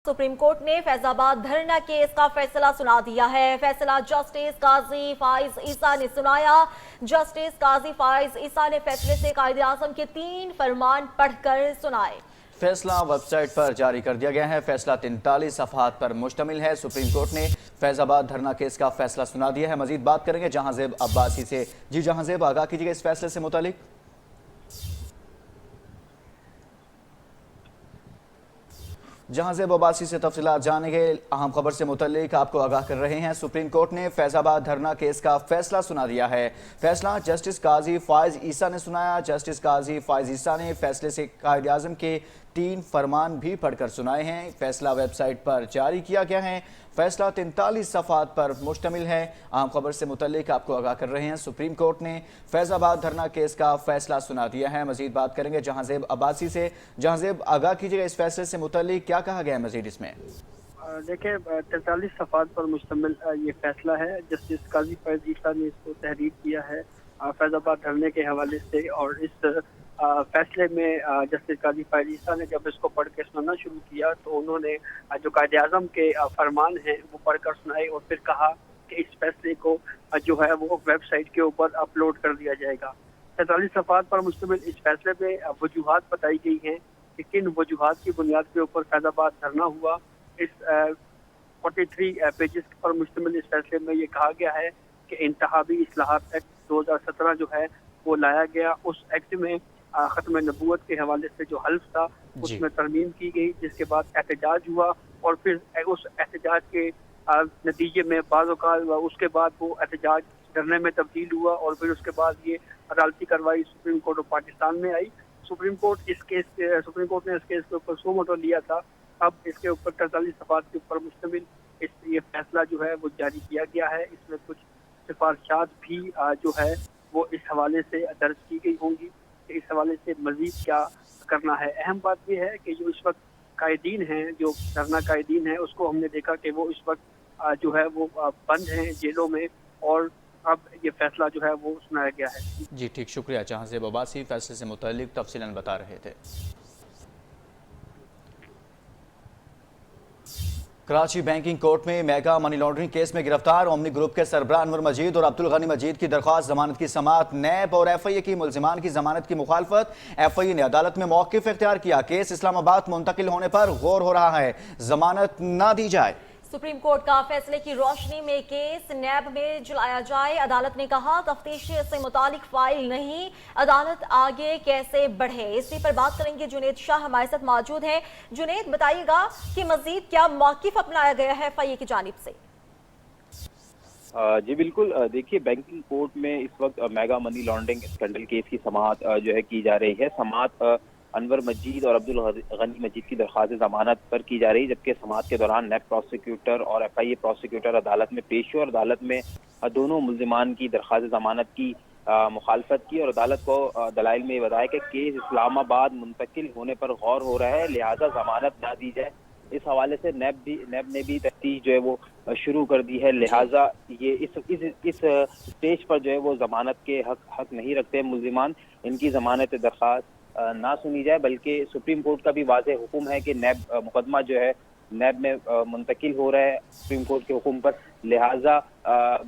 Supreme court ने फैजाबाद धरना case का फैसला सुना दिया है। फैसला जस्टिस काजी फाइज ईसा ने सुनाया। जस्टिस काजी फाइज ईसा ने फैसले से कायदे आज़म के 3 फरमान पढ़कर सुनाए। फैसला वेबसाइट पर जारी कर दिया गया है। फैसला 43 सफ़हात पर मुश्तमिल है। सुप्रीम कोर्ट ने फैजाबाद धरना केस का फैसला सुना दिया है। मजीद बात करेंगे जहांजेब अब्बासी से। जी जहांजेब, आगाह कीजिएगा इस फैसले से मुतालिक। जहांजेब अब्बासी से तफसीलात जानेंगे। अहम खबर से मुतल्लिक आपको आगाह कर रहे हैं। सुप्रीम कोर्ट ने फैजाबाद धरना केस का फैसला सुना दिया है। फैसला जस्टिस काजी फाइज ईसा ने सुनाया। जस्टिस काजी फाइज ईसा ने फैसले से कायदे आज़म के 3 फरमान भी पढ़कर सुनाए हैं। फैसला वेबसाइट पर जारी किया गया है। फैसला 43 सफ़हात पर मुश्तमिल है। अहम खबर से मुतल्लिक आपको आगाह कर रहे हैं। सुप्रीम कोर्ट ने फैजाबाद धरना केस का फैसला सुना दिया है। मजीद बात करेंगे जहांजेब अब्बासी से। जहांजेब, आगाह कीजिएगा इस फैसले से मुतल्लिक क्या कहा गया है मजीद इसमें। देखिए 43 सफ़हात पर मुश्तमिल ये फैसला है। जस्टिस काजी फैज ईसा ने इसको तहरीर किया है फैजाबाद धरने के हवाले से, और इस फैसले में जस्टिस काजी फैज ईसा ने जब इसको पढ़ के सुनाना शुरू किया तो उन्होंने जो कायदे आज़म के फरमान हैं वो पढ़कर सुनाए और फिर कहा कि इस फैसले को जो है वो वेबसाइट के ऊपर अपलोड कर दिया जाएगा। 43 सफ़हात पर मुश्तमिल इस फैसले में वजूहात बताई गई हैं कि किन वजूहात की बुनियाद के ऊपर फैजाबाद धरना हुआ। इस 43 पेजेस पर मुश्तमिल इस फैसले में ये कहा गया है कि इंतहाबी इस्लाहात एक्ट 2017 जो है वो लाया गया। उस एक्ट में ख़त्म नबूवत के हवाले से जो हल्फ था उसमें तरमीम की गई, जिसके बाद एहतजाज हुआ और फिर उस एहतजाज के नतीजे में बाज़ औक़ात उसके बाद वो एहतजाज धरने में तब्दील हुआ और फिर उसके बाद ये अदालती कार्रवाई सुप्रीम कोर्ट ऑफ पाकिस्तान में आई। सुप्रीम कोर्ट ने इस केस के ऊपर सो मोटो लिया था। अब इसके ऊपर 43 सफ़हात के ऊपर मुश्तमिल ये फैसला जो है वो जारी किया गया है। इसमें कुछ सिफारिशात भी जो है वो इस हवाले से दर्ज की गई होंगी कि इस हवाले से मज़ीद क्या करना है। अहम बात यह है कि जो इस वक्त कायदीन हैं, जो धरना कायदीन हैं, उसको हमने देखा कि वो इस वक्त जो है वो बंद हैं जेलों में, और अब ये फैसला जो है वो सुनाया गया है। जी ठीक, शुक्रिया जहांजेब अब्बासी फैसले से मुतालिक तफसीलन बता रहे थे। कराची बैंकिंग कोर्ट में मेगा मनी लॉन्ड्रिंग केस में गिरफ्तार ओमनी ग्रुप के सरबराह अनवर मजीद और अब्दुल गनी मजीद की दरख्वास्त जमानत की समाअत। नैब और एफआईए की मुलजिमान की जमानत की मुखालफत। एफआईए ने अदालत में मौक़िफ़ इख्तियार किया। केस इस्लामाबाद मुंतकिल होने पर गौर हो रहा है, जमानत ना दी जाए। सुप्रीम कोर्ट का फैसले की रोशनी में केस नैब में चलाया जाए। अदालत ने कहा तफ्तीश से मुतालिक फाइल नहीं, अदालत आगे कैसे बढ़े। इसी पर बात करेंगे। जुनेद शाह हमारे साथ मौजूद हैं। जुनेद, बताइएगा कि मजीद क्या मौक़िफ़ अपनाया गया है एफआईए की जानिब से। जी बिल्कुल, देखिए बैंकिंग कोर्ट में इस वक्त mega money laundering scandal case की समाअत जो है की जा रही है। समाअत अनवर मजीद और अब्दुल गनी मजीद की दरख्वास्त जमानत पर की जा रही है, जबकि समाअत के दौरान नैब प्रोसिक्यूटर और एफआईए प्रोसिक्यूटर अदालत में पेश हुए और अदालत में दोनों मुल्जिमान की दरख्वास्त जमानत की मुखालफत की और अदालत को दलाइल में ये बताया कि केस इस्लामाबाद मुंतकिल होने पर गौर हो रहा है, लिहाजा जमानत ना दी जाए। इस हवाले से नैब ने भी तफ्तीश जो है वो शुरू कर दी है, लिहाजा ये इस स्टेज पर जो है वो जमानत के हक नहीं रखते मुल्जिमान। इनकी जमानत दरख्वास्त ना सुनी जाए, बल्कि सुप्रीम कोर्ट का भी वाज़ेह हुक्म है कि नैब मुकदमा जो है नैब में मुंतकिल हो रहा है सुप्रीम कोर्ट के हुक्म पर, लिहाजा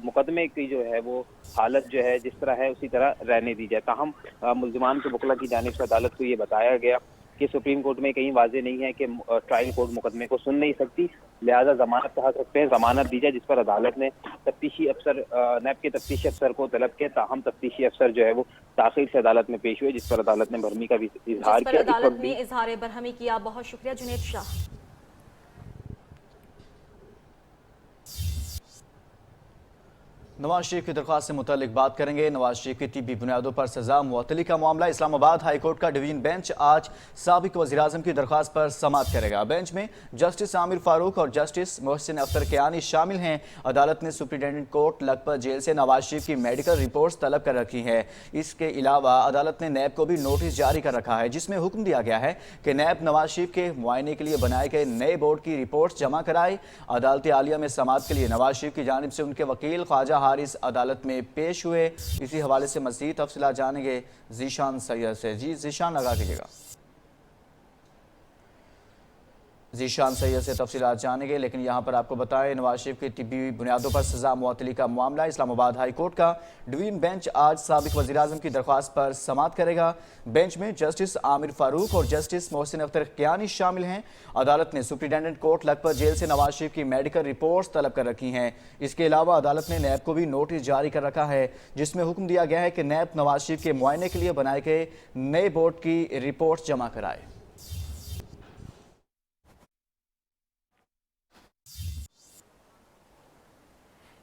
मुकदमे की जो है वो हालत जो है जिस तरह है उसी तरह रहने दी जाए। ताहम मुल्जिमान के वकला की जानिब से अदालत को ये बताया गया कि सुप्रीम कोर्ट में कहीं वाज़ेह नहीं है कि ट्रायल कोर्ट मुकदमे को सुन नहीं सकती, लिहाजा जमानत का हक रखते हैं, जमानत दी जाए। जिस पर अदालत ने तफ्तीशी अफसर नैब के तफ्तीशी अफसर को तलब किया। ताहम तफ्तीशी अफसर जो है वो ताख़ीर से अदालत में पेश हुए, जिस पर अदालत ने बरहमी का भी इजहार किया। अदालत ने इजहार बरहमी किया। बहुत शुक्रिया जुनेद शाह। नवाज शरीफ की दरख्वास्त से मुतालिक बात करेंगे। नवाज शरीफ की तिब्बी बुनियादों पर सजा मुअत्तली का मामला। इस्लामाबाद हाई कोर्ट का डिवीजन बेंच आज साबिक वज़ीर-ए-आज़म की दरख्वास्त पर समाअत करेगा। बेंच में जस्टिस आमिर फारूक और जस्टिस मोहसिन अख्तर कियानी शामिल हैं। अदालत ने सुप्रीटेंडेंट कोर्ट लखपत जेल से नवाज शरीफ की मेडिकल रिपोर्ट्स तलब कर रखी हैं। इसके अलावा अदालत ने नैब को भी नोटिस जारी कर रखा है, जिसमें हुक्म दिया गया है कि नैब नवाज शरीफ के मुआयने के लिए बनाए गए नए बोर्ड की रिपोर्ट्स जमा कराए। अदालत आलिया में समाअत के लिए नवाज शरीफ की जानिब से उनके वकील ख्वाजा हारिस अदालत में पेश हुए। इसी हवाले से मज़ीद तफसीलात जानेंगे जीशान सैयद से। जी जीशान, आगाह कीजिएगा। ज़ीशान सैयद से तफसीलात जानेंगे, लेकिन यहाँ पर आपको बताएं नवाज शरीफ की तिब्बी बुनियादों पर सजा मुअत्तली का मामला। इस्लामाबाद हाई कोर्ट का डिवीजन बेंच आज साबिक वज़ीर-ए-आज़म की दरख्वास्त पर समाअत करेगा। बेंच में जस्टिस आमिर फारूक और जस्टिस मोहसिन अख्तर कियानी शामिल हैं। अदालत ने सुप्रीटेंडेंट कोर्ट लखपत जेल से नवाज शरीफ की मेडिकल रिपोर्ट्स तलब कर रखी हैं। इसके अलावा अदालत ने नैब को भी नोटिस जारी कर रखा है, जिसमें हुक्म दिया गया है कि नैब नवाज शरीफ के मुआयने के लिए बनाए गए नए बोर्ड की रिपोर्ट जमा कराए।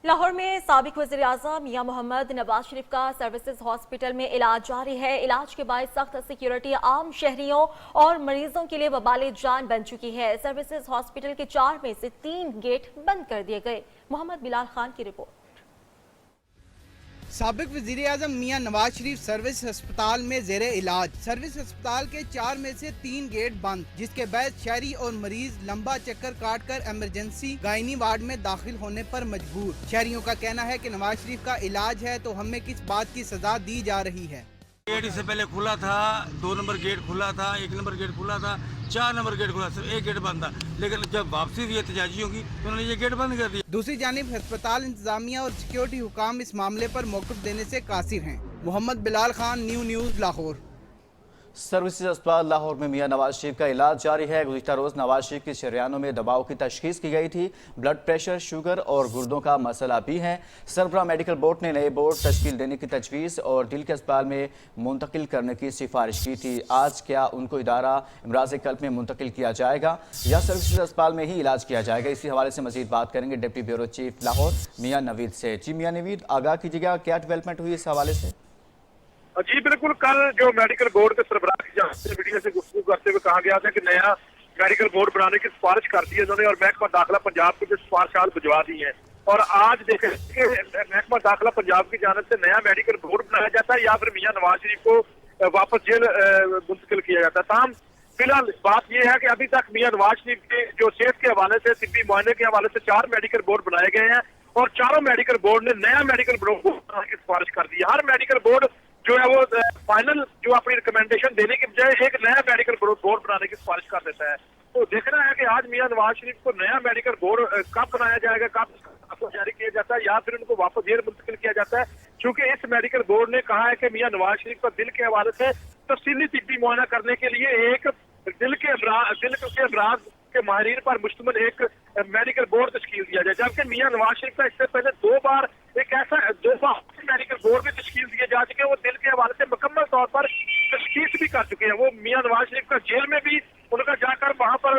लाहौर में साबिक वज़ीर आज़म मियां मोहम्मद नवाज शरीफ का सर्विसेज हॉस्पिटल में इलाज जारी है। इलाज के बाद सख्त सिक्योरिटी आम शहरियों और मरीजों के लिए वबाल जान बन चुकी है। सर्विसेज हॉस्पिटल के 4 में से 3 गेट बंद कर दिए गए। मोहम्मद बिलाल खान की रिपोर्ट। साबिक वज़ीर आज़म मियां नवाज शरीफ सर्विस अस्पताल में ज़ेरे इलाज। सर्विस अस्पताल के 4 में से 3 गेट बंद, जिसके बाद शहरी और मरीज लंबा चक्कर काट कर एमरजेंसी गायनी वार्ड में दाखिल होने पर मजबूर। शहरियों का कहना है कि नवाज शरीफ का इलाज है तो हमें किस बात की सजा दी जा रही है। गेट इससे पहले खुला था, 2 नंबर गेट खुला था, 1 नंबर गेट खुला था, 4 नंबर गेट खुला, सिर्फ 1 गेट बंद था। लेकिन जब वापसी हुई एहतजाजियों की तो उन्होंने ये गेट बंद कर दिया। दूसरी जानिब अस्पताल इंतजामिया और सिक्योरिटी हुकाम इस मामले पर मौक़िफ़ देने से कासिर हैं। मोहम्मद बिलाल खान, न्यूज़ लाहौर। सर्विसेज अस्पताल लाहौर में मियां नवाज शरीफ का इलाज जारी है। गुज़िश्ता रोज़ नवाज शरीफ की शरियानों में दबाव की तशख़ीस की गई थी। ब्लड प्रेशर, शुगर और गुर्दों का मसला भी है। सरबराह मेडिकल बोर्ड ने नए बोर्ड तश्कील देने की तजवीज़ और दिल के अस्पताल में मुंतकिल करने की सिफारिश की थी। आज क्या उनको इदारा इमराज़ कल्ब में मुंतकिल किया जाएगा या सर्विसेज अस्पताल में ही इलाज किया जाएगा? इसी हवाले से मज़ीद बात करेंगे डिप्टी ब्यूरो चीफ लाहौर मियां नवीद से। जी मियां नवीद, आगाह कीजिएगा, क्या डेवलपमेंट हुई इस हवाले से? जी बिल्कुल, कल जो मेडिकल बोर्ड के सरबराह की जांच से मीडिया से गुफ्तगू करते हुए कहा गया था कि नया मेडिकल बोर्ड बनाने की सिफारिश कर दी है उन्होंने, और महकमा दाखिला पंजाब को जो सिफारिशात भिजवा दी है। और आज देखें कि महकमा दाखिला पंजाब की जानिब से नया मेडिकल बोर्ड बनाया जाता है या फिर मियां नवाज शरीफ को वापस जेल मुंतकिल किया जाता है। ताहम फिलहाल बात यह है कि अभी तक मियां नवाज शरीफ के जो सेहत के हवाले से, तिब्बी मुआयने के हवाले से 4 मेडिकल बोर्ड बनाए गए हैं और चारों मेडिकल बोर्ड ने नया मेडिकल बोर्ड बनाने की सिफारिश कर दी है। हर मेडिकल बोर्ड जो है वो फाइनल जो अपनी रिकमेंडेशन देने के बजाय एक नया मेडिकल बोर्ड बनाने की सिफारिश कर देता है। तो देखना है कि आज मियां नवाज शरीफ को नया मेडिकल बोर्ड कब बनाया जाएगा, कब जारी किया जाता है या फिर उनको वापस जेल मुंतकिल किया जाता है। क्योंकि इस मेडिकल बोर्ड ने कहा है कि मियां नवाज शरीफ को दिल के हवाले से तफसीली तिब्बी मुआयना करने के लिए एक दिल के अमराज के माहिरीन पर मुश्तमिल एक मेडिकल बोर्ड तश्कील दिया जाए। जबकि मियां नवाज शरीफ का इससे पहले 2 बार मेडिकल बोर्ड भी तश्कील दिए जा चुके हैं। वो दिल के हवाले से मुकम्मल तौर पर तशखीस भी कर चुके हैं। वो मियां नवाज शरीफ का जेल में भी उनका जाकर वहां पर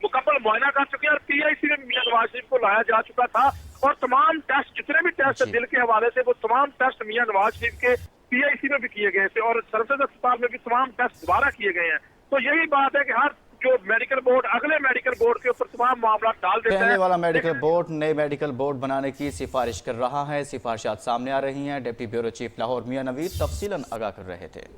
मुकम्मल मुआयना कर चुके हैं और PIC में मियां नवाज शरीफ को लाया जा चुका था और तमाम टेस्ट, जितने भी टेस्ट दिल के हवाले से, वो तमाम टेस्ट मियां नवाज शरीफ के PIC में भी किए गए थे और सर्विसेज अस्पताल में भी तमाम टेस्ट दोबारा किए गए हैं। तो यही बात है कि हर जो मेडिकल बोर्ड अगले मेडिकल बोर्ड के ऊपर तमाम मामला डाल देता है। पहले वाला मेडिकल बोर्ड नए मेडिकल बोर्ड बनाने की सिफारिश कर रहा है। सिफारिशात सामने आ रही हैं। डिप्टी ब्यूरो चीफ लाहौर मियां नवीद तफसीलन आगाह कर रहे थे।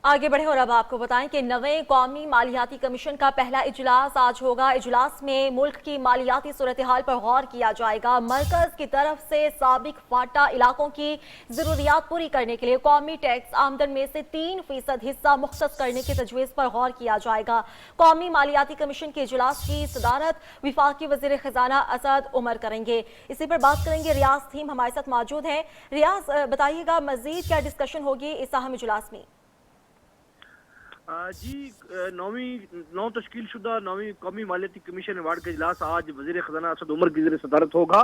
आगे बढ़े और अब आपको बताएं कि नवे कौमी मालियाती कमीशन का पहला इजलास आज होगा। इजलास में मुल्क की मालियाती सूरत हाल पर गौर किया जाएगा। मरकज की तरफ से साबिक फाटा इलाकों की जरूरियात पूरी करने के लिए कौमी टैक्स आमदन में से 3% हिस्सा मुख्तस करने की तजवीज़ पर गौर किया जाएगा। कौमी मालियाती कमीशन के इजलास की सदारत वफाकी वज़ीर खजाना असद उमर करेंगे। इसी पर बात करेंगे, रियाज थीम हमारे साथ मौजूद हैं। रियाज, बताइएगा मजीद क्या डिस्कशन होगी इस अहम इजलास में? जी, नौ तश्कील शुदा 9वीं कौमी मालियाती कमीशन अवार्ड का इजलास आज वज़ीर ख़ज़ाना असद उमर की सदारत होगा,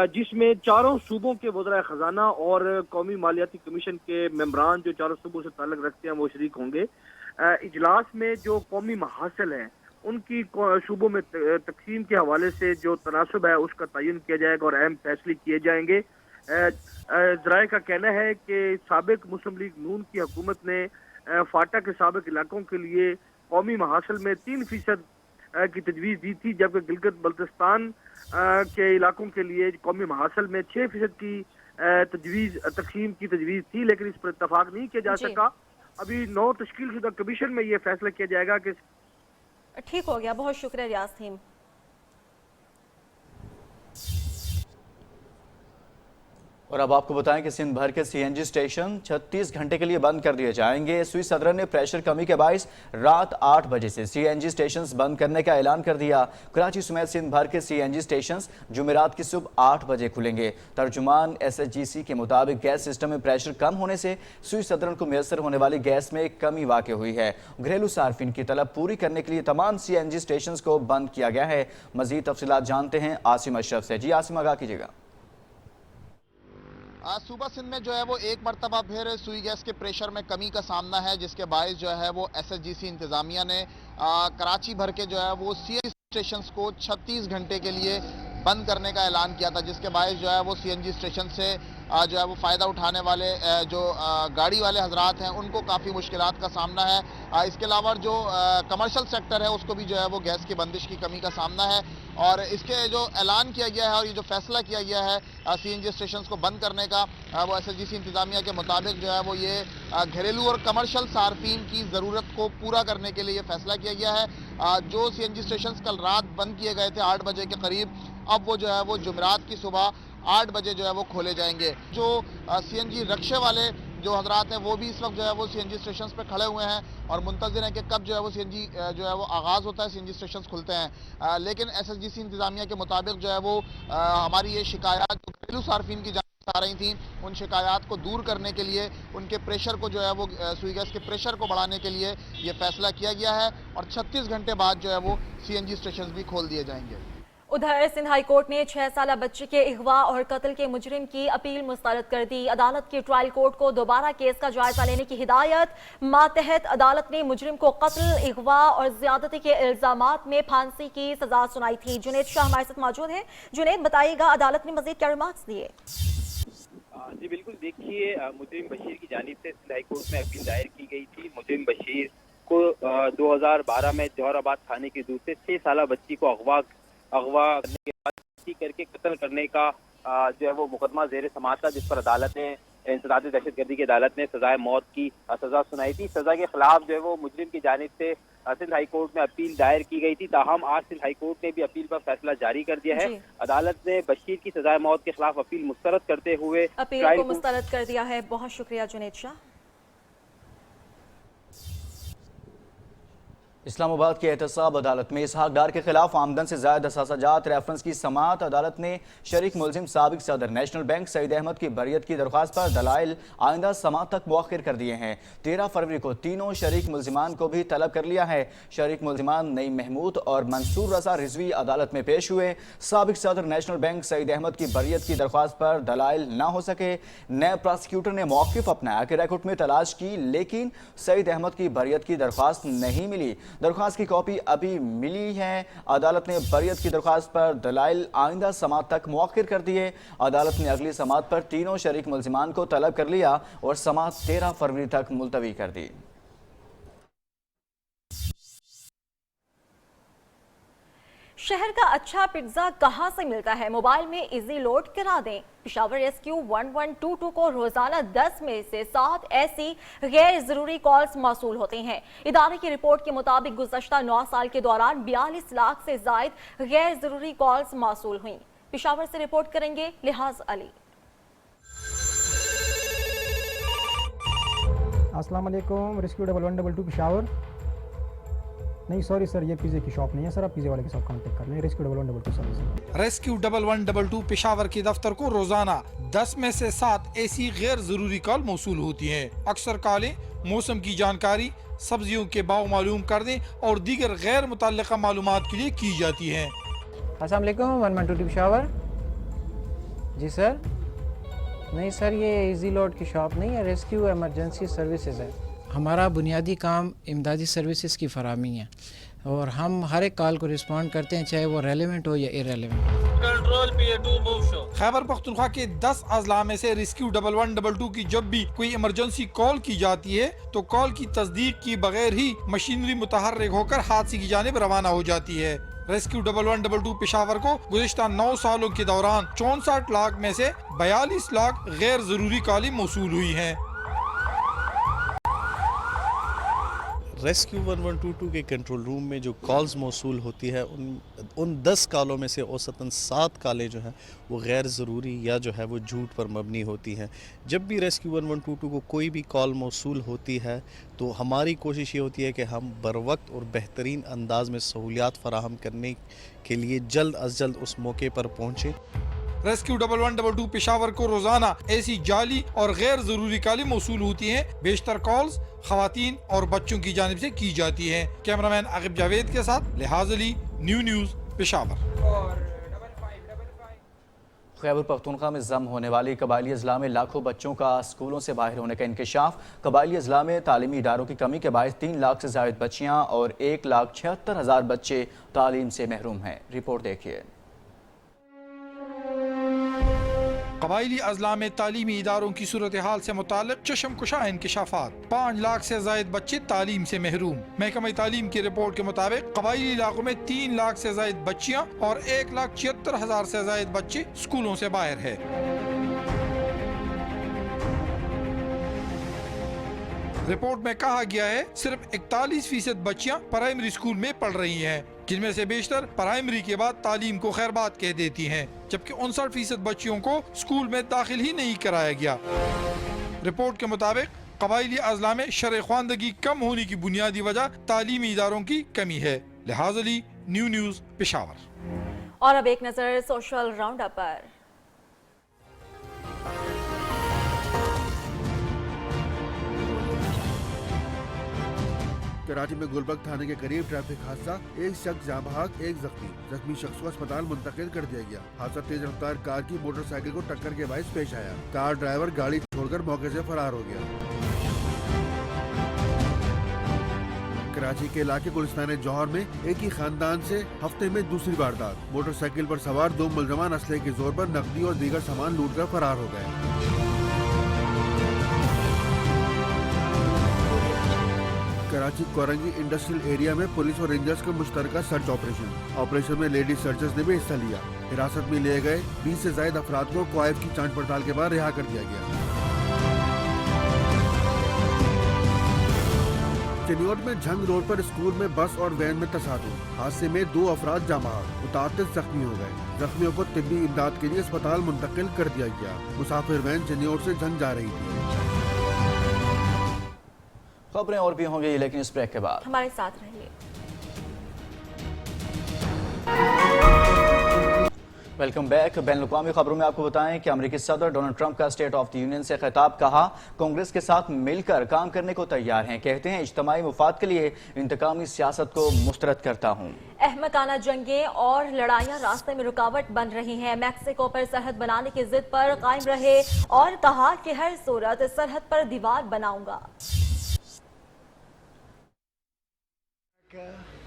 जिसमें चारों सूबों के वज़ीर ख़ज़ाना और कौमी मालियाती कमीशन के मेंबरान जो चारों सूबों से ताल्लुक़ रखते हैं वो शरीक होंगे। इजलास में जो कौमी महासिल हैं उनकी सूबों में तकसीम के हवाले से जो तनासब है उसका तयन किया जाएगा और अहम फैसले किए जाएंगे। ज़राए का कहना है कि साबिक मुस्लिम लीग नून की हुकूमत ने फाटा के साबिक इलाकों के लिए कौमी महासिल में 3% की तजवीज़ दी थी, जबकि गिलगित बल्तिस्तान के इलाकों के लिए कौमी महासिल में 6% की तकसीम की तजवीज़ थी, लेकिन इस पर इत्तफाक नहीं किया जा सका। अभी 9 तश्कील शुदा कमीशन में ये फैसला किया जाएगा कि ठीक हो गया। बहुत शुक्रिया रियाज थीम। और अब आपको बताएं कि सिंध भर के सीएनजी स्टेशन 36 घंटे के लिए बंद कर दिए जाएंगे। स्विस सदर ने प्रेशर कमी के बायस रात 8 बजे से सीएनजी स्टेशंस बंद करने का ऐलान कर दिया। कराची समेत सिंध भर के सीएनजी स्टेशंस जुमेरात की सुबह 8 बजे खुलेंगे। तर्जुमान एसएचजीसी के मुताबिक गैस सिस्टम में प्रेशर कम होने से स्विस सदर को मैसर होने वाली गैस में कमी वाक़ हुई है। घरेलू सार्फिन की तलब पूरी करने के लिए तमाम सीएनजी स्टेशंस को बंद किया गया है। मजीद तफसीलात जानते हैं आसिम अशरफ से। जी आसिम, आगाह कीजिएगा। आज सुबह सिंध में जो है वो एक मरतबा फिर सुई गैस के प्रेशर में कमी का सामना है, जिसके बायस जो है वो एसएचजीसी इंतज़ामिया ने कराची भर के जो है वो सीएनजी स्टेशंस को 36 घंटे के लिए बंद करने का ऐलान किया था, जिसके बायस जो है वो सीएनजी स्टेशन से जो है वो फ़ायदा उठाने वाले जो गाड़ी वाले हजरात हैं उनको काफ़ी मुश्किलात का सामना है। इसके अलावा जो कमर्शियल सेक्टर है उसको भी जो है वो गैस की बंदिश की कमी का सामना है। और इसके जो ऐलान किया गया है और ये जो फैसला किया गया है सीएनजी स्टेशंस को बंद करने का, वो एसएचजीसी इंतज़ामिया के मुताबिक जो है वो ये घरेलू और कमर्शियल सार्फिन की ज़रूरत को पूरा करने के लिए फैसला किया गया है। जो सीएनजी स्टेशंस कल रात बंद किए गए थे 8 बजे के करीब, अब वो जो है वो जुमेरात की सुबह 8 बजे जो है वो खोले जाएंगे। जो सीएनजी रक्शे वाले जो हजरात हैं वो भी इस वक्त जो है वो सीएनजी स्टेशंस पे खड़े हुए हैं और मुंतज़िर हैं कि कब जो है वो सीएनजी जो है वो आगाज़ होता है, सीएनजी स्टेशंस खुलते हैं। लेकिन एसएचजीसी इंतज़ामिया के मुताबिक जो है वो हमारी ये शिकायत जो घरेलू सार्फिन की आ रही थी, उन शिकायत को दूर करने के लिए उनके प्रेशर को जो है वो सुई गैस के प्रेशर को बढ़ाने के लिए ये फैसला किया गया है और 36 घंटे बाद जो है वो सीएनजी स्टेशंस भी खोल दिए जाएंगे। उधर सिंध हाई कोर्ट ने 6 साला बच्ची के अगवा और कत्ल के मुजरिम की अपील मुस्तरद कर दी। अदालत की ट्रायल कोर्ट को दोबारा केस का जायजा लेने की हिदायत। मातहत अदालत ने मुजरिम को कत्ल, अगवा और ज्यादती के इल्जामात में फांसी की सजा सुनाई थी। जुनेद शाह हमारे साथ मौजूद है। जुनेद, बताइएगा अदालत ने मजीद क्या रिमार्क्स दिए? जी बिल्कुल, देखिए मुजरिम बशीर की जानिब से सिंध हाई कोर्ट में अपील दायर की गई थी। मुजरिम बशीर को 2012 में जौहराबाद थाने की दूर से 6 साला बच्ची को अगवा करने के बाद करके कत्ल करने का जो है वो मुकदमा ज़ेर समाअत था, जिस पर अदालत ने इंसदाद दहशतगर्दी की अदालत ने सजाए मौत की सजा सुनाई थी। सजा के खिलाफ जो है वो मुजरिम की जानिब से सिंध हाई कोर्ट में अपील दायर की गई थी। ताहम आज सिंध हाई कोर्ट ने भी अपील पर फैसला जारी कर दिया है। अदालत ने बशीर की सजाए मौत के खिलाफ अपील मुस्तरद करते हुए अपील को मुस्तरद कर दिया है। बहुत शुक्रिया जुनेद शाह। इस्लामाबाद की एहतसाब अदालत में इसहाक डार के खिलाफ आमदन से ज़ायद असासाजात रेफरेंस की समाअत। अदालत ने शरीक मुलजिम साबिक सदर नेशनल बैंक सईद अहमद की बरियत की दरख्वास्त पर दलाइल आइंदा समाअत तक मुअख्खर कर दिए हैं। 13 फरवरी को तीनों शरीक मुलजिमान को भी तलब कर लिया है। शरीक मुलजिमान नईम महमूद और मंसूर रजा रिजवी अदालत में पेश हुए। साबिक सदर नेशनल बैंक सईद अहमद की बरियत की दरख्वास्त पर दलाइल न हो सके। नए प्रोसिक्यूटर ने मौक़िफ़ अपनाया कि रिकॉर्ड में तलाश की, लेकिन सईद अहमद की बरियत की दरख्वास्त नहीं मिली। दरख्वास्त की कॉपी अभी मिली है। अदालत ने बरियत की दरख्वास्त पर दलाइल आइंदा समाअत तक मुअख्खर कर दिए। अदालत ने अगली समाअत पर तीनों शरीक मुलजिमान को तलब कर लिया और समाअत 13 फरवरी तक मुलतवी कर दी। शहर का अच्छा पिज्जा कहां से मिलता है? मोबाइल में इजी लोड करा दें। पिशावर रेस्क्यू 1122 को रोजाना 10 में से 7 ऐसी गैर जरूरी कॉल्स मौसूल होते हैं। इदारे की रिपोर्ट के मुताबिक गुज़श्ता 9 साल के दौरान 42 लाख से जायद गैर जरूरी कॉल्स मौसूल हुई। पिशावर से रिपोर्ट करेंगे लिहाज अली। अस्सलाम वालेकुम, रेस्क्यू 1122 पिशावर। नहीं सॉरी सर, ये पिज़्ज़े की शॉप नहीं है सर, आप पिज़्ज़े वाले के साथ कांटेक्ट कर लें। Rescue 1122 service. रेस्क्यू 1122 पेशावर के दफ्तर को रोजाना 10 में से 7 ऐसी गैर जरूरी कॉल मौसूल होती हैं। अक्सर कॉलें मौसम की जानकारी, सब्जियों के भाव मालूम कर दें और दीगर गैर मुतल्लिका मालूमात के लिए की जाती हैं। अस्सलाम वालेकुम, 1122 पिशावर। जी सर। नहीं सर, ये इजी लोड की शॉप नहीं है, रेस्क्यू इमरजेंसी सर्विसेज है। हमारा बुनियादी काम इमदादी सर्विसेज की फराहमी है और हम हर एक कॉल को रिस्पॉन्ड करते हैं, चाहे वो रेलेवेंट हो या irrelevant. Control P2 move show. Khyber Pakhtunkhwa के 10 अजला में से रेस्क्यू 1122 की जब भी कोई इमरजेंसी कॉल की जाती है तो कॉल की तस्दीक की बगैर ही मशीनरी मुतहर्रिक होकर हादसे की जानिब रवाना हो जाती है। रेस्क्यू 1122 पेशावर को गुज़िश्ता 9 सालों के दौरान 64 लाख में से 42 लाख गैर जरूरी कॉलें मौसूल हुई हैं। रेस्क्यू 1122 के कंट्रोल रूम में जो कॉल्स मौसूल होती है उन 10 कॉलों में से औसतन 7 कॉलें जो हैं वो गैर ज़रूरी या जो है वो झूठ पर मबनी होती हैं। जब भी रेस्क्यू 1122 को कोई भी कॉल मौसूल होती है तो हमारी कोशिश ये होती है कि हम बर वक्त और बेहतरीन अंदाज में सहूलियात फराहम करने के लिए जल्द अज जल्द उस मौके पर पहुँचें। रेस्क्यू 1122 पेशावर को रोजाना ऐसी जाली और गैर जरूरी कॉलें मौसूल होती हैं। बेशतर कॉल्स खवातीन और बच्चों की जानिब से की जाती हैं। कैमरामैन आगिब जावेद के साथ लिहाज अली, न्यूज़ पेशावर। खैबर पख्तूनख्वा में जम होने वाली कबायली अजला में लाखों बच्चों का स्कूलों से बाहर होने का इंकशाफ। कबायली अजला में तालीमी इदारों की कमी के बायस 3 लाख से ज़ायद बच्चियाँ और 1,76,000 बच्चे तालीम से महरूम हैं। रिपोर्ट देखिए। कबायली अजला में तालीमी इदारों की सूरत हाल से मुतालिक चशमकुशा इंकशाफात। 5 लाख से ज़ायद बच्चे तालीम से महरूम। महकमा तालीम की रिपोर्ट के मुताबिक कबायली इलाकों में 3 लाख से ज़ायद बच्चियाँ और 1,76,000 से ज़ायद बच्चे स्कूलों से बाहर है। रिपोर्ट में कहा गया है सिर्फ 41% बच्चियां प्राइमरी स्कूल में पढ़ रही हैं, जिनमें से बेशतर प्राइमरी के बाद तालीम को खैरबाद कह देती हैं, जबकि 59% बच्चियों को स्कूल में दाखिल ही नहीं कराया गया। रिपोर्ट के मुताबिक कबायली अजला में शरह-ए-ख्वानदगी कम होने की बुनियादी वजह तालीमी इदारों की कमी है। लिहाज अली, न्यूज़ पेशावर। और अब एक नजर सोशल राउंड अप पर। कराची में गुलबर्ग थाने के करीब ट्रैफिक हादसा, एक शख्स जाँ बहक, एक जख्मी शख्स को अस्पताल मुंतकिल कर दिया गया। हादसा तेज रफ्तार कार की मोटरसाइकिल को टक्कर के बायस पेश आया। कार ड्राइवर गाड़ी छोड़कर मौके से फरार हो गया। कराची के इलाके गुलिस्तान जौहर में एक ही खानदान से हफ्ते में दूसरी वारदात। मोटरसाइकिल पर सवार 2 मुलजमान असले के जोर पर नकदी और दीगर सामान लूट कर फरार हो गए। कराची कोरंगी इंडस्ट्रियल एरिया में पुलिस और रेंजर्स का मुश्तरका सर्च ऑपरेशन में लेडी सर्चर्स ने भी हिस्सा लिया। हिरासत में लिए गए 20 से ज्यादा अफराद को क्वाइफ की जांच पड़ताल के बाद रिहा कर दिया गया। चिन्योट में झंग रोड पर स्कूल में बस और वैन में तसादुम। हादसे में 2 अफराद जाँ बहक, 33 जख्मी हो गए। जख्मियों को तिब्बी इमदाद के लिए अस्पताल मुंतकिल कर दिया गया। मुसाफिर वैन चिन्योट से झंग जा रही थी। खबरें और भी होंगी लेकिन इस ब्रेक के बाद हमारे साथ रहिए। Welcome back. बैनुल-अक़वामी खबरों में आपको बताएं कि अमेरिकी सदर डोनाल्ड ट्रंप का स्टेट ऑफ द यूनियन से खिताब। कहा, कांग्रेस के साथ मिलकर काम करने को तैयार हैं। कहते हैं, इज्तिमाई मुफाद के लिए इंतकामी सियासत को मुस्तरद करता हूँ। अहमकाना जंगें और लड़ाइयाँ रास्ते में रुकावट बन रही हैं। मैक्सिको पर सरहद बनाने की जिद पर कायम रहे और कहा कि हर सूरत सरहद पर दीवार बनाऊंगा।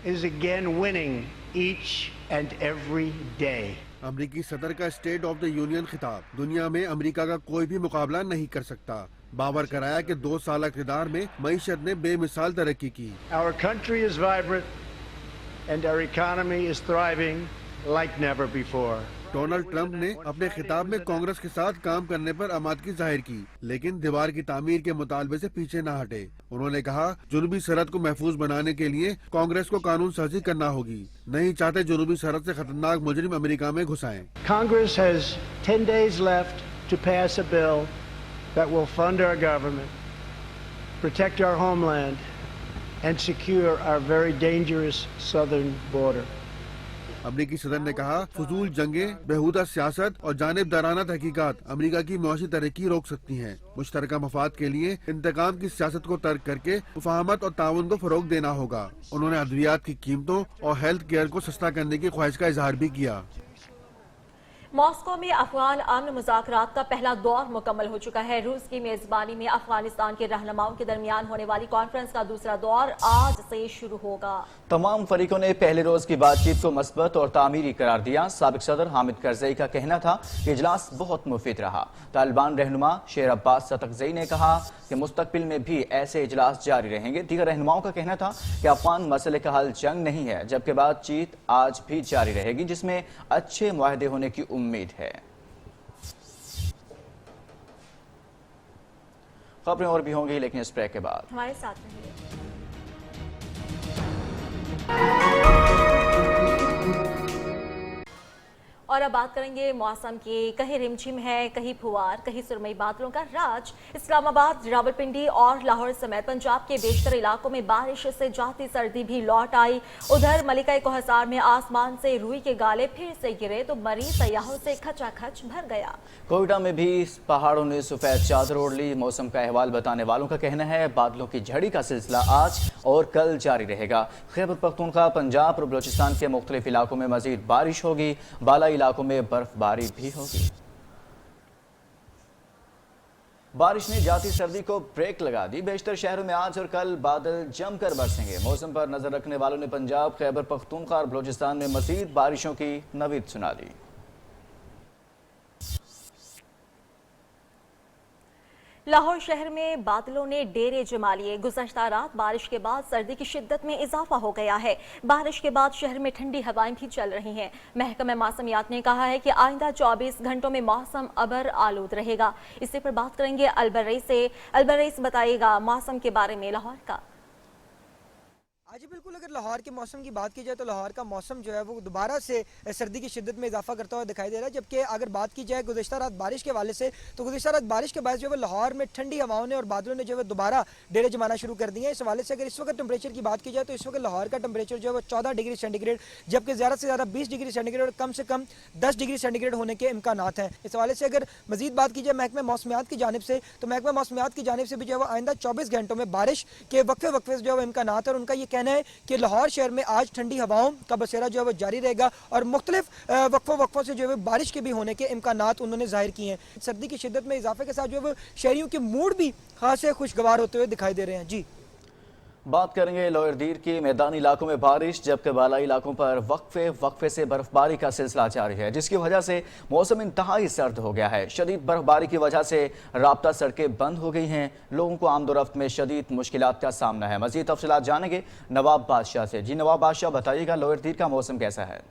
is again winning each and every day. अमरीकी सदर का स्टेट ऑफ द यूनियन खिताब। दुनिया में अमेरिका का कोई भी मुकाबला नहीं कर सकता। बावर कराया कि 2 साल इक़्तिदार में मईशत ने बेमिसाल तरक्की की। Our country is vibrant and our economy is thriving like never before. Donald Trump ने अपने खिताब में कांग्रेस के साथ काम करने पर आमादगी जाहिर की, लेकिन दीवार की तामीर के मुतालबे से पीछे न हटे। उन्होंने कहा, जुनूबी सरहद को महफूज बनाने के लिए कांग्रेस को कानून साजी करना होगी। नहीं चाहते जुनूबी सरहद से खतरनाक मुजरिम अमेरिका में घुसाएं। Congress has 10 days left to pass a bill that will fund our government, protect our homeland, and secure our very dangerous southern border. अमरीकी सदर ने कहा, फजूल जंगें, बेहुदा सियासत और जानिबदाराना तहकीकात अमरीका की मौसी तरक्की रोक सकती हैं। मुश्तरका मफाद के लिए इंतकाम की सियासत को तर्क करके मुफाहमत और ताउन को फरोग देना होगा। उन्होंने अद्वियात की कीमतों और हेल्थ केयर को सस्ता करने की ख्वाहिश का इजहार भी किया। मॉस्को में अफगान अमन मुज़ाकरात का पहला दौर मुकम्मल हो चुका है। रूस की मेजबानी में अफगानिस्तान के रहनुमाओं के दरमियान होने वाली कॉन्फ्रेंस का दूसरा दौर आज से शुरू होगा। तमाम फरीकों ने पहले रोज की बातचीत को मस्बत और तामीरी करार दिया। साबिक सदर हामिद करजई का कहना था कि इजलास बहुत मुफीद रहा। तालिबान रहनुमा शेर अब्बास सतकजई ने कहा कि मुस्तकबिल में भी ऐसे इजलास जारी रहेंगे। दीगर रहनुमाओं का कहना था कि अफगान मसले का हल जंग नहीं है, जबकि बातचीत आज भी जारी रहेगी, जिसमें अच्छे मुआहदे होने की उम्मीद है। खबरें और भी होंगी लेकिन इस ब्रेक के बाद हमारे साथ रहिए। और अब बात करेंगे मौसम की। कहीं रिमझिम है, कहीं फुहार, कहीं सुरमई बादलों का राज। इस्लामाबाद, रावलपिंडी और लाहौर समेत पंजाब के बेशतर इलाकों में बारिश से जाती सर्दी भी लौट आई। उधर मलिका कोहसार में आसमान से रुई के गाले फिर से गिरे तो मरीज सयाहों से खचाखच भर गया। कोयटा में भी पहाड़ों ने सफेद चादर ओढ़ ली। मौसम का अहवाल बताने वालों का कहना है बादलों की झड़ी का सिलसिला आज और कल जारी रहेगा। खैबर पख्तूनख्वा, पंजाब और बलूचिस्तान के मुख्तलिफ इलाकों में मजीद बारिश होगी। बालाई इलाकों में बर्फबारी भी होगी। बारिश ने जाती सर्दी को ब्रेक लगा दी। बेशतर शहरों में आज और कल बादल जमकर बरसेंगे। मौसम पर नजर रखने वालों ने पंजाब, खैबर पख्तूनख्वा और बलूचिस्तान में मजीद बारिशों की नवीद सुना दी। लाहौर शहर में बादलों ने डेरे जमा लिए। गुज़श्ता रात बारिश के बाद सर्दी की शिद्दत में इजाफा हो गया है। बारिश के बाद शहर में ठंडी हवाएं भी चल रही हैं। महकमा मौसमियात ने कहा है कि आइंदा 24 घंटों में मौसम अबर आलूद रहेगा। इसी पर बात करेंगे अलबर से। अलबर बताइएगा मौसम के बारे में लाहौर का। जी बिल्कुल, अगर लाहौर के मौसम की बात की जाए तो लाहौर का मौसम जो है वो दोबारा से सर्दी की शिद्दत में इजाफा करता हुआ दिखाई दे रहा है। जबकि अगर बात की जाए गुज़श्ता रात बारिश के हवाले से तो गुज़श्ता रात बारिश के बाद जो है लाहौर में ठंडी हवाओं ने और बादलों ने जो है दोबारा डेरे जमाना शुरू कर दिए हैं। इस हवाले से अगर इस वक्त टेम्परेचर की बात की जाए तो इस वक्त लाहौर का टेम्परेचर जो है वो 14 डिग्री सेंटीग्रेड, जबकि ज़्यादा से ज़्यादा 20 डिग्री सेंटीग्रेड और कम से कम 10 डिग्री सेंटीग्रेड होने के इम्कानात हैं। इस हवाले से अगर मजीद बात की जाए महकमा मौसमियात की जानिब से तो महकमा मौसमियात की जानिब से भी जो है आइंदा 24 घंटों में बारिश के वक्फे जो है इम्कानात है। और उनका ये कहना है कि लाहौर शहर में आज ठंडी हवाओं का बसेरा जो है वो जारी रहेगा और मुख्तलिफ वक्फों से जो है बारिश के भी होने के इम्कानात उन्होंने जाहिर किए हैं। सर्दी की शिद्दत में इजाफे के साथ जो है शहरियों के मूड भी खासे खुशगवार होते हुए दिखाई दे रहे हैं। जी बात करेंगे लोअर दीर की। मैदानी इलाकों में बारिश, जबकि बालाई इलाकों पर वक्फे से बर्फबारी का सिलसिला जारी है, जिसकी वजह से मौसम इंतहाई सर्द हो गया है। शदीद बर्फबारी की वजह से राब्ता सड़कें बंद हो गई हैं। लोगों को आमदोरफ्त में शदीद मुश्किलात का सामना है। मजीद तफसीलात जानेंगे नवाब बादशाह से। जी नवाब बादशाह, बताइएगा लोअर दीर का मौसम कैसा है?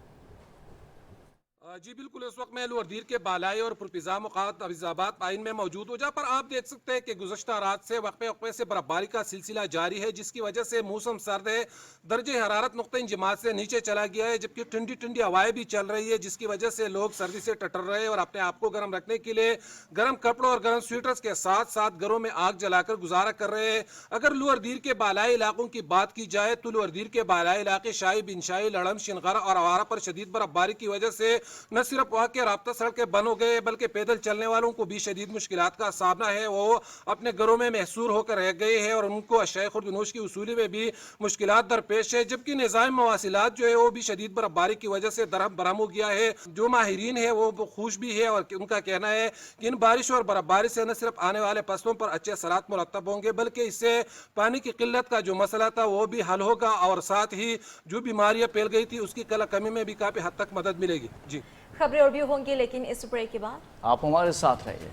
जी बिल्कुल, इस वक्त मैं लोअर दीर के बालाई और पुरफिजा मुकात अफजाबाद पाइन में मौजूद हूँ, जहाँ पर आप देख सकते हैं कि गुज़श्ता रात से वक्फे से बर्फबारी का सिलसिला जारी है, जिसकी वजह से मौसम सर्द है। दर्जे हरारत नुक्ते इंजमात से नीचे चला गया है, जबकि ठंडी ठंडी हवाएं भी चल रही है, जिसकी वजह से लोग सर्दी से टटर रहे हैं और अपने आप को गर्म रखने के लिए गर्म कपड़ों और गर्म स्वेटर्स के साथ साथ घरों में आग जलाकर गुजारा कर रहे हैं। अगर लोअर दीर के बालाई इलाकों की बात की जाए तो लोअर दीर के बालाई इलाके शाही, बिनशाही, लड़म, शिनगरा और आवारा पर शदीद बर्फबारी की वजह से न सिर्फ वहाँ के राब्ता सड़कें बंद हो गए, बल्कि पैदल चलने वालों को भी शदीद मुश्किलात का सामना है। वो अपने घरों में महसूर होकर रह गए हैं और उनको अशय खुर्दनोश की वसूली में भी मुश्किलात दरपेश है। जबकि निज़ाम मवासिलात जो है वो भी शदीद बर्फबारी की वजह से दरहम बरहम हो गया है। जो माहिरीन है वो खुश भी है और उनका कहना है कि इन बारिश और बर्फबारी से न सिर्फ आने वाले फसलों पर अच्छे असरात मुरतब होंगे, बल्कि इससे पानी की किल्लत का जो मसला था वो भी हल होगा और साथ ही जो बीमारियां फैल गई थी उसकी कमी में भी काफी हद तक मदद मिलेगी। जी खबरें और भी होंगी, लेकिन इस ब्रेक के बाद आप हमारे साथ रहिए।